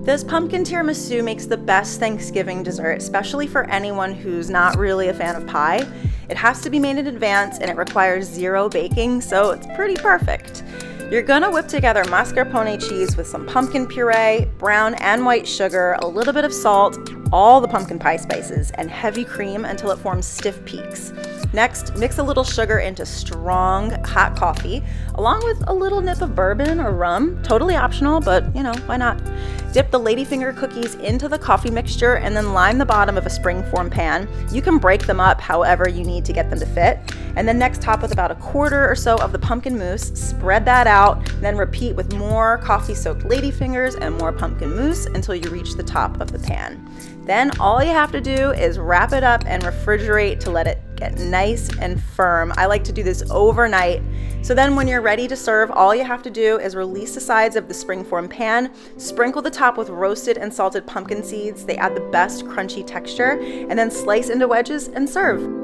This pumpkin tiramisu makes the best Thanksgiving dessert, especially for anyone who's not really a fan of pie. It has to be made in advance and it requires 0 baking, so it's pretty perfect. You're gonna whip together mascarpone cheese with some pumpkin puree, brown and white sugar, a little bit of salt, all the pumpkin pie spices, and heavy cream until it forms stiff peaks. Next, mix a little sugar into strong, hot coffee, along with a little nip of bourbon or rum. Totally optional, but why not? Dip the ladyfinger cookies into the coffee mixture and then line the bottom of a springform pan. You can break them up however you need to get them to fit. And then next top with about a quarter or so of the pumpkin mousse, spread that out, then repeat with more coffee-soaked ladyfingers and more pumpkin mousse until you reach the top of the pan. Then all you have to do is wrap it up and refrigerate to let it get nice and firm. I like to do this overnight. So then when you're ready to serve, all you have to do is release the sides of the springform pan, sprinkle the top with roasted and salted pumpkin seeds. They add the best crunchy texture, and then slice into wedges and serve.